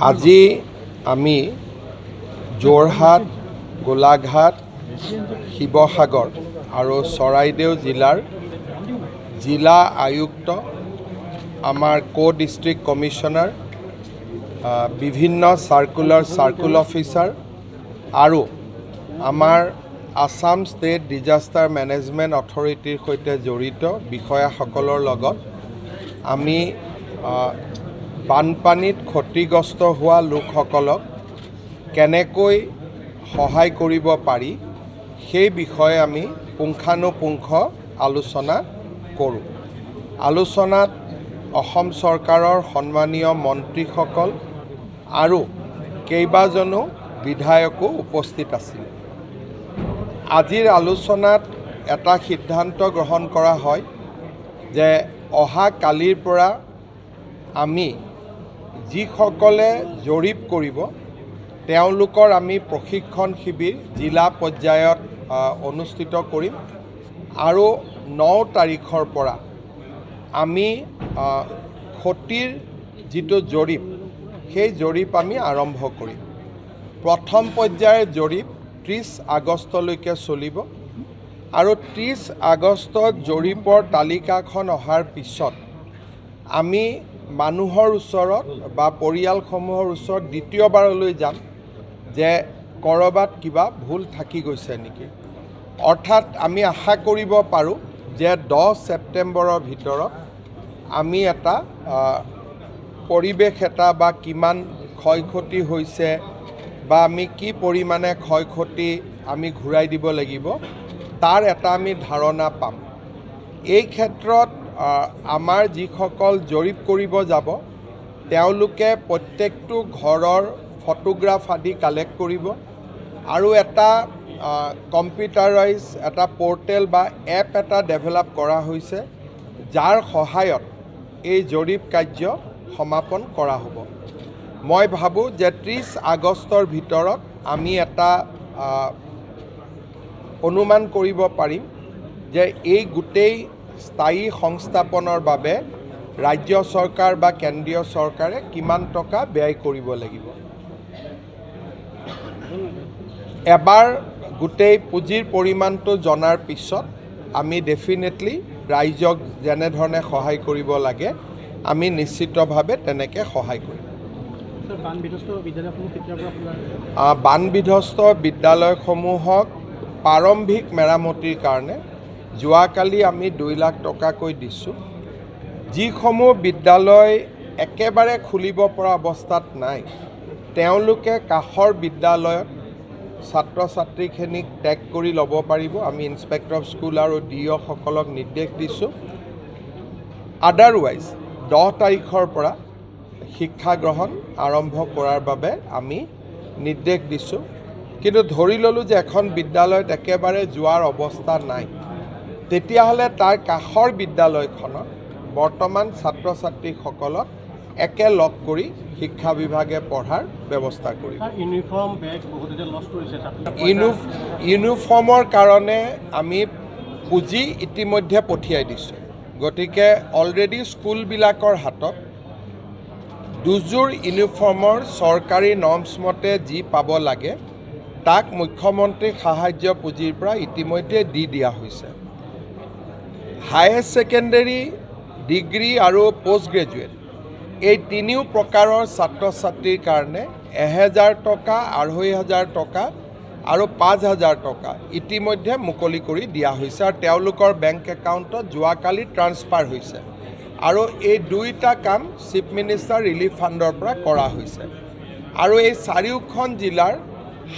আজি আমি যোৰহাট, গোলাঘাট, শিৱসাগৰ আৰু চৰাইদেউ জিলাৰ জিলা আয়ুক্ত, আমাৰ ডিষ্ট্ৰিক্ট কমিশ্যনাৰ, বিভিন্ন চাৰ্কুল অফিচাৰ আৰু আমাৰ আসাম ষ্টেট ডিজাষ্টাৰ মেনেজমেণ্ট অথৰিটিৰ সৈতে জড়িত বিষয়াসকলৰ লগত আমি বানপানীত ক্ষতিগ্ৰস্ত হোৱা লোকসকলক কেনেকৈ সহায় কৰিব পাৰি সেই বিষয়ে আমি পুংখানুপুংখ আলোচনা কৰোঁ। আলোচনাত অসম চৰকাৰৰ সন্মানীয় মন্ত্ৰীসকল আৰু কেইবাজনো বিধায়কো উপস্থিত আছিল। আজিৰ আলোচনাত এটা সিদ্ধান্ত গ্ৰহণ কৰা হয় যে অহা কালিৰ পৰা আমি যিসকলে জৰীপ কৰিব তেওঁলোকৰ আমি প্ৰশিক্ষণ শিবিৰ জিলা পৰ্যায়ত অনুষ্ঠিত কৰিম আৰু 9 তাৰিখৰ পৰা আমি ক্ষতিৰ যিটো জৰীপ সেই জৰীপ আমি আৰম্ভ কৰিম। প্ৰথম পৰ্যায়ৰ জৰীপ 30 আগষ্টলৈকে চলিব আৰু 30 আগষ্টত জৰীপৰ তালিকাখন অহাৰ পিছত আমি মানুহৰ ওচৰত বা পৰিয়ালসমূহৰ ওচৰত দ্বিতীয়বাৰলৈ যাম যে ক'ৰবাত কিবা ভুল থাকি গৈছে নেকি। অৰ্থাৎ আমি আশা কৰিব পাৰোঁ যে 10 ছেপ্টেম্বৰৰ ভিতৰত আমি এটা পৰিৱেশ এটা বা কিমান ক্ষয় ক্ষতি হৈছে বা আমি কি পৰিমাণে ক্ষয় ক্ষতি আমি ঘূৰাই দিব লাগিব তাৰ এটা আমি ধাৰণা পাম। এই ক্ষেত্ৰত আমাৰ যিসকল জৰীপ কৰিব যাব তেওঁলোকে প্ৰত্যেকটো ঘৰৰ ফটোগ্ৰাফ আদি কালেক্ট কৰিব আৰু এটা কম্পিউটাৰাইজ এটা পৰ্টেল বা এপ এটা ডেভেলপ কৰা হৈছে যাৰ সহায়ত এই জৰীপ কাৰ্য সমাপন কৰা হ'ব। মই ভাবোঁ যে 30 আগষ্টৰ ভিতৰত আমি এটা অনুমান কৰিব পাৰিম যে এই গোটেই স্থায়ী সংস্থাপনৰ বাবে ৰাজ্য চৰকাৰ বা কেন্দ্ৰীয় চৰকাৰে কিমান টকা ব্যয় কৰিব লাগিব। এবাৰ গোটেই পুঁজিৰ পৰিমাণটো জনাৰ পিছত আমি ডেফিনেটলি ৰাইজক যেনেধৰণে সহায় কৰিব লাগে আমি নিশ্চিতভাৱে তেনেকৈ সহায় কৰিম। বানবিধ্বস্ত বিদ্যালয়সমূহক প্ৰাৰম্ভিক মেৰামতিৰ কাৰণে যোৱাকালি আমি 2 লাখ টকাকৈ দিছোঁ। যিসমূহ বিদ্যালয় একেবাৰে খুলিব পৰা অৱস্থাত নাই তেওঁলোকে কাষৰ বিদ্যালয়ত ছাত্ৰ ছাত্ৰীখিনিক টেগ কৰি ল'ব পাৰিব। আমি ইনস্পেক্টৰ অফ স্কুল আৰু DO সকলক নিৰ্দেশ দিছোঁ। আদাৰৱাইজ 10 তাৰিখৰ পৰা শিক্ষা গ্ৰহণ আৰম্ভ কৰাৰ বাবে আমি নিৰ্দেশ দিছোঁ। কিন্তু ধৰি ল'লোঁ যে এখন বিদ্যালয়ত একেবাৰে যোৱাৰ অৱস্থা নাই, তেতিয়াহ'লে তাৰ কাষৰ বিদ্যালয়খনত বৰ্তমান ছাত্ৰ ছাত্ৰীসকলক একেলগ কৰি শিক্ষা বিভাগে পঢ়াৰ ব্যৱস্থা কৰিব। ইউনিফৰ্মৰ কাৰণে আমি পুঁজি ইতিমধ্যে পঠিয়াই দিছোঁ। গতিকে অলৰেডি স্কুলবিলাকৰ হাতত দুযোৰ ইউনিফৰ্মৰ চৰকাৰী নৰ্মছ মতে যি পাব লাগে তাক মুখ্যমন্ত্ৰী সাহায্য পুঁজিৰ পৰা ইতিমধ্যে দি দিয়া হৈছে। হায়াৰ ছেকেণ্ডেৰী, ডিগ্ৰী আৰু পষ্ট গ্ৰেজুৱেট এই তিনিও প্ৰকাৰৰ ছাত্ৰ ছাত্ৰীৰ কাৰণে 1000 টকা, 2500 টকা আৰু 5000 টকা ইতিমধ্যে মুকলি কৰি দিয়া হৈছে আৰু তেওঁলোকৰ বেংক একাউণ্টত যোৱাকালি ট্ৰান্সফাৰ হৈছে আৰু এই দুইটা কাম চিফ মিনিষ্টাৰ ৰিলিফ ফাণ্ডৰ পৰা কৰা হৈছে। আৰু এই চাৰিওখন জিলাৰ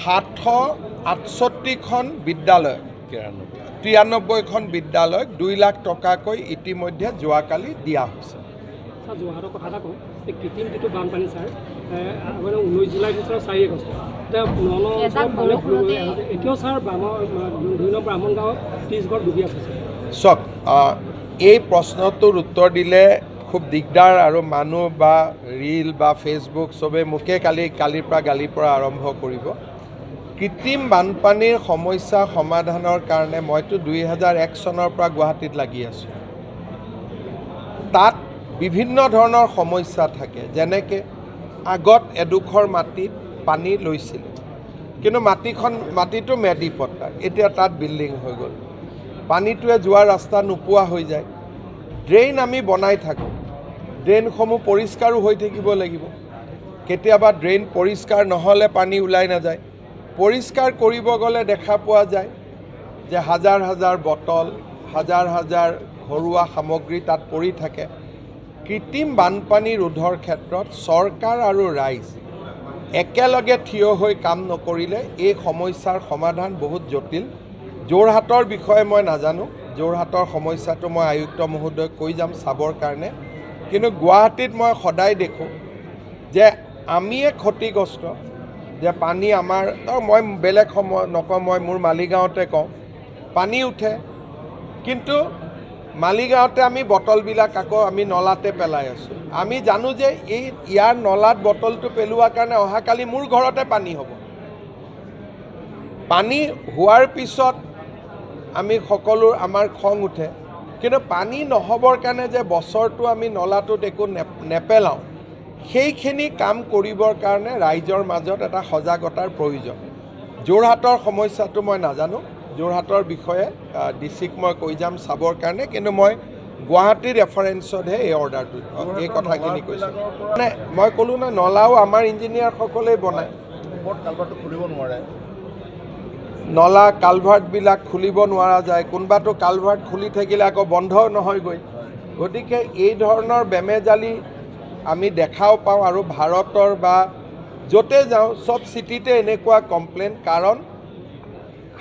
768খন বিদ্যালয় 93খন বিদ্যালয়ক 2 লাখ টকাকৈ ইতিমধ্যে যোৱাকালি দিয়া হৈছে। যোৰহাটৰ কথা এটা কওঁ, এই কৃত্ৰিম যিটো বানপানী ছাৰ 19 জুলাইৰ ভিতৰত 4 আগষ্ট এতিয়াও ছাৰ 2 নম্বৰ ব্ৰাহ্মণ গাঁৱত 30 ঘৰ ডুবি আছে। চাওক, এই প্ৰশ্নটোৰ উত্তৰ দিলে খুব দিগদাৰ আৰু মানুহ বা ৰীল বা ফেচবুক চবে মোকে কালিৰ পৰা গালিৰ পৰা আৰম্ভ কৰিব। কৃত্ৰিম বানপানীৰ সমস্যা সমাধানৰ কাৰণে মইতো 2001 চনৰ পৰা গুৱাহাটীত লাগি আছোঁ। তাত বিভিন্ন ধৰণৰ সমস্যা থাকে, যেনেকৈ আগত এডোখৰ মাটিত পানী লৈছিল, কিন্তু মাটিটো মেদি পট্টা, এতিয়া তাত বিল্ডিং হৈ গ'ল, পানীটোৱে যোৱা ৰাস্তা নোপোৱা হৈ যায়। ড্ৰেইন আমি বনাই থাকোঁ, ড্ৰেইনসমূহ পৰিষ্কাৰো হৈ থাকিব লাগিব। কেতিয়াবা ড্ৰেইন পৰিষ্কাৰ নহ'লে পানী ওলাই নাযায়। পৰিষ্কাৰ কৰিব গ'লে দেখা পোৱা যায় যে হাজাৰ হাজাৰ বটল, হাজাৰ হাজাৰ ঘৰুৱা সামগ্ৰী তাত পৰি থাকে। কৃত্ৰিম বানপানী ৰোধৰ ক্ষেত্ৰত চৰকাৰ আৰু ৰাইজ একেলগে থিয় হৈ কাম নকৰিলে এই সমস্যাৰ সমাধান বহুত জটিল। যোৰহাটৰ বিষয়ে মই নাজানো, যোৰহাটৰ সমস্যাটো মই আয়ুক্ত মহোদয়ক কৈ যাম চাবৰ কাৰণে, কিন্তু গুৱাহাটীত মই সদায় দেখোঁ যে আমিয়ে ক্ষতিগ্ৰস্ত, যে পানী আমাৰ, মই বেলেগ সময় নকওঁ, মই মোৰ মালিগাঁৱতে কওঁ, পানী উঠে, কিন্তু মালিগাঁৱতে আমি বটলবিলাক আকৌ আমি নলাতে পেলাই আছোঁ। আমি জানো যে ইয়াৰ নলাত বটলটো পেলোৱাৰ কাৰণে অহাকালি মোৰ ঘৰতে পানী হ'ব। পানী হোৱাৰ পিছত আমি সকলো আমাৰ খং উঠে, কিন্তু পানী নহ'বৰ কাৰণে যে বছৰটো আমি নলাটোত একো নেপেলাওঁ, সেইখিনি কাম কৰিবৰ কাৰণে ৰাইজৰ মাজত এটা সজাগতাৰ প্ৰয়োজন। যোৰহাটৰ সমস্যাটো মই নাজানো, যোৰহাটৰ বিষয়ে ডিচিক মই কৈ যাম চাবৰ কাৰণে, কিন্তু মই গুৱাহাটীৰ ৰেফাৰেঞ্চতহে এই অৰ্ডাৰটো, এই কথাখিনি কৈছোঁ। মানে মই ক'লোঁ ন, নলাও আমাৰ ইঞ্জিনিয়াৰসকলেই বনায়, খুলিব নোৱাৰে, নলা কালভাৰ্টবিলাক খুলিব নোৱাৰা যায়, কোনোবাটো কালভাৰ্ট খুলি থাকিলে আকৌ বন্ধ নহয়গৈ। গতিকে এই ধৰণৰ বেমেজালি আমি দেখাও পাওঁ, আৰু ভাৰতৰ বা য'তে যাওঁ চব চিটিতে এনেকুৱা কমপ্লেইন, কাৰণ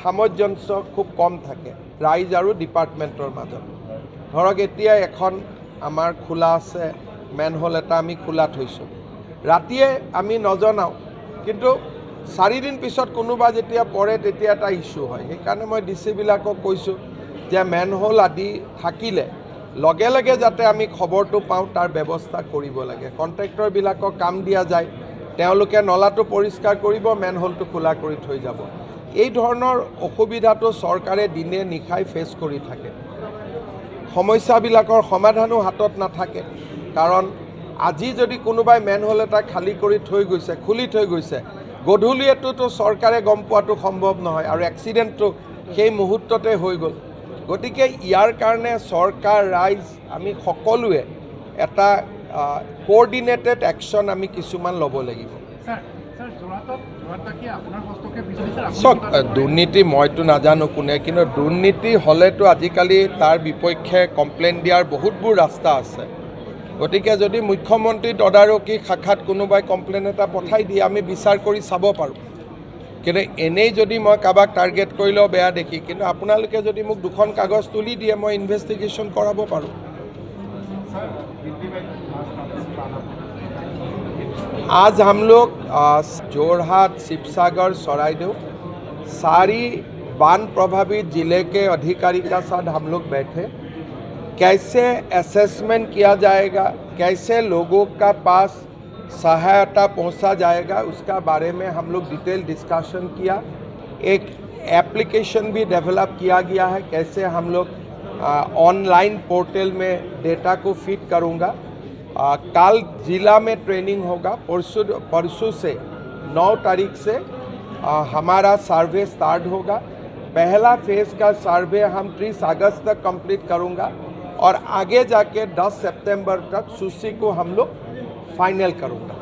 সামঞ্জস্য খুব কম থাকে ৰাইজ আৰু ডিপাৰ্টমেণ্টৰ মাজত। ধৰক এতিয়া এখন আমাৰ খোলা আছে, মেনহোল এটা আমি খোলা থৈছোঁ, ৰাতিয়ে আমি নজনাওঁ, কিন্তু 4 দিন পিছত কোনোবা যেতিয়া পৰে তেতিয়া এটা ইছ্যু হয়। সেইকাৰণে মই ডিচিবিলাকক কৈছোঁ যে মেনহোল আদি থাকিলে লগে লগে যাতে আমি খবৰটো পাওঁ তাৰ ব্যৱস্থা কৰিব লাগে। কণ্ট্ৰেক্টৰবিলাকক কাম দিয়া যায়, তেওঁলোকে নলাটো পৰিষ্কাৰ কৰিব, মেনহোলটো খোলা কৰি থৈ যাব। এই ধৰণৰ অসুবিধাটো চৰকাৰে দিনে নিশাই ফেচ কৰি থাকে। সমস্যাবিলাকৰ সমাধানো হাতত নাথাকে, কাৰণ আজি যদি কোনোবাই মেনহোল এটা খালী কৰি থৈ গৈছে, খুলি থৈ গৈছে, গধূলিয়েটোতো চৰকাৰে গম পোৱাটো সম্ভৱ নহয়, আৰু এক্সিডেণ্টটো সেই মুহূৰ্ততে হৈ গ'ল। গতিকে ইয়াৰ কাৰণে চৰকাৰ, ৰাইজ, আমি সকলোৱে এটা কোঅৰ্ডিনেটেড একশ্যন আমি কিছুমান ল'ব লাগিব। চাওক, দুৰ্নীতি মইতো নাজানো কোনে, কিন্তু দুৰ্নীতি হ'লেতো আজিকালি তাৰ বিপক্ষে কমপ্লেইন দিয়াৰ বহুতবোৰ ৰাস্তা আছে। গতিকে যদি মুখ্যমন্ত্ৰী তদাৰকী শাখাত কোনোবাই কমপ্লেইন এটা পঠাই দিয়ে, আমি বিচাৰ কৰি চাব পাৰোঁ। কিন্তু এনেই যদি মই কাৰোবাক টাৰ্গেট কৰিলেও বেয়া দেখি, কিন্তু আপোনালোকে যদি মোক 2খন কাগজ তুলি দিয়ে, মই ইনভেষ্টিগেশ্যন কৰাব পাৰোঁ। आज हम लोग जोरहाट, शिवसागर, सरायदेव 4 बान प्रभावित जिले के अधिकारी का साथ हम लोग बैठे, कैसे असेसमेंट किया जाएगा, कैसे लोगों का पास सहायता पहुंचा जाएगा, उसका बारे में हम लोग डिटेल डिस्कशन किया। एक एप्लीकेशन भी डेवलप किया गया है, कैसे हम लोग ऑनलाइन पोर्टल में डेटा को फिट करूँगा। कल जिला में ट्रेनिंग होगा, परसों से 9 तारीख से हमारा सर्वे स्टार्ट होगा। पहला फेज़ का सर्वे हम 30 अगस्त तक कंप्लीट करूँगा, और आगे जाके 10 सितंबर तक सूची को हम लोग फाइनल करूँगा।